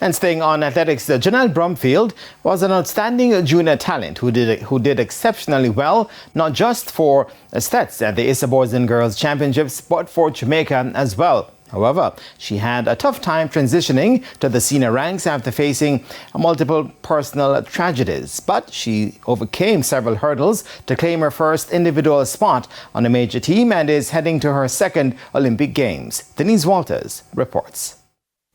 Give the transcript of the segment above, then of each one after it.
And staying on athletics, Janelle Bromfield was an outstanding junior talent who did exceptionally well, not just for stats at the ISA Boys and Girls Championships, but for Jamaica as well. However, she had a tough time transitioning to the senior ranks after facing multiple personal tragedies. But she overcame several hurdles to claim her first individual spot on a major team and is heading to her second Olympic Games. Denise Walters reports.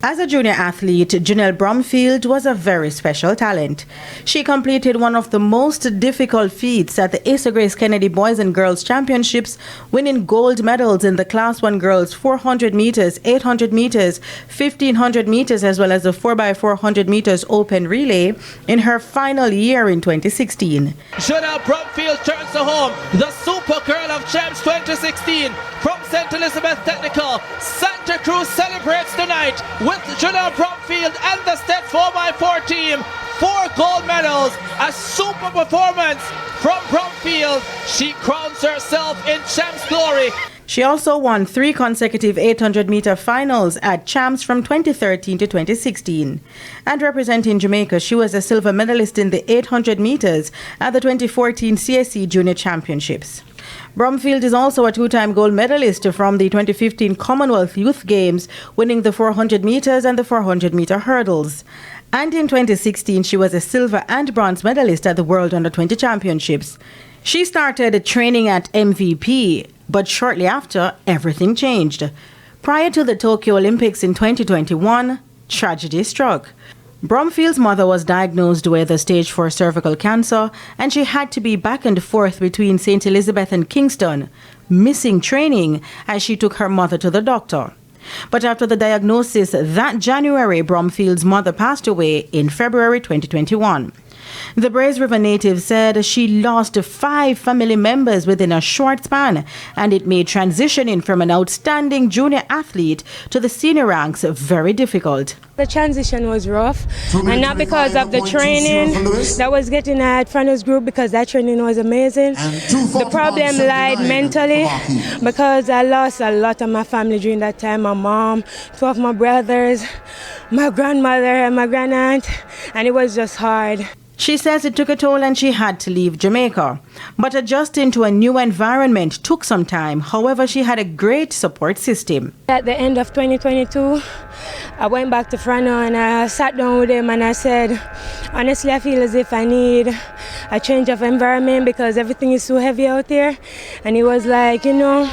As a junior athlete, Janelle Bromfield was a very special talent. She completed one of the most difficult feats at the Asa Grace Kennedy Boys and Girls Championships, winning gold medals in the Class 1 Girls 400 meters, 800 meters, 1500 meters, as well as the 4x400 meters open relay in her final year in 2016. Janelle Bromfield turns to home, the Super Girl of Champs 2016 from St. Elizabeth Technical. Santa Cruz celebrates tonight with Janelle Bromfield and the Step 4x4 team. 4 gold medals, a super performance from Bromfield. She crowns herself in Champs glory. She also won 3 consecutive 800-meter finals at Champs from 2013 to 2016. And representing Jamaica, she was a silver medalist in the 800 meters at the 2014 CSC Junior Championships. Bromfield is also a 2-time gold medalist from the 2015 Commonwealth Youth Games, winning the 400 meters and the 400-meter hurdles. And in 2016, she was a silver and bronze medalist at the World Under-20 Championships. She started training at MVP, but shortly after, everything changed. Prior to the Tokyo Olympics in 2021, tragedy struck. Bromfield's mother was diagnosed with a stage 4 cervical cancer, and she had to be back and forth between St. Elizabeth and Kingston, missing training as she took her mother to the doctor. But after the diagnosis that January, Bromfield's mother passed away in February 2021. The Braze River native said she lost 5 family members within a short span, and it made transitioning from an outstanding junior athlete to the senior ranks very difficult. The transition was rough, and not because of the training that was getting at Frano's group, because that training was amazing. The problem lied mentally, because I lost a lot of my family during that time. My mom, 2 of my brothers, my grandmother and my grandaunt, and it was just hard. She says it took a toll and she had to leave Jamaica. But adjusting to a new environment took some time. However, she had a great support system. At the end of 2022, I went back to Frano and I sat down with him and I said, honestly, I feel as if I need a change of environment because everything is so heavy out there. And he was like, you know,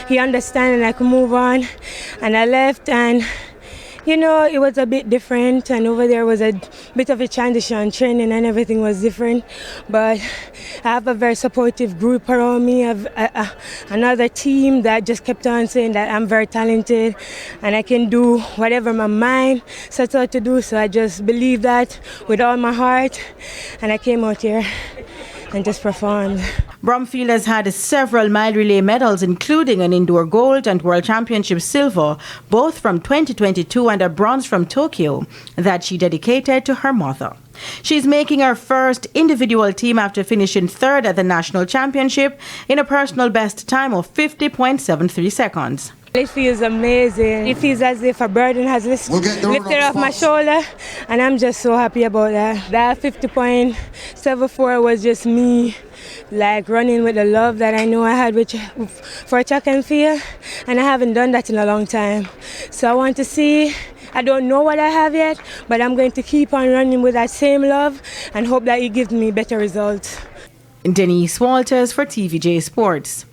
he understands and I could move on. And I left, and you know, it was a bit different, and over there was a bit of a transition. Training and everything was different, but I have a very supportive group around me. I have another team that just kept on saying that I'm very talented and I can do whatever my mind sets out to do. So I just believe that with all my heart, and I came out here and just performed. Bromfield has had several mile relay medals, including an indoor gold and World Championship silver, both from 2022 and a bronze from Tokyo, that she dedicated to her mother. She's making her first individual team after finishing 3rd at the National Championship in a personal best time of 50.73 seconds. It feels amazing. It feels as if a burden has lifted off my shoulder, and I'm just so happy about that. That 50.74 was just me, like running with the love that I know I had for track and field, and I haven't done that in a long time. So I want to see. I don't know what I have yet, but I'm going to keep on running with that same love and hope that it gives me better results. Denise Walters for TVJ Sports.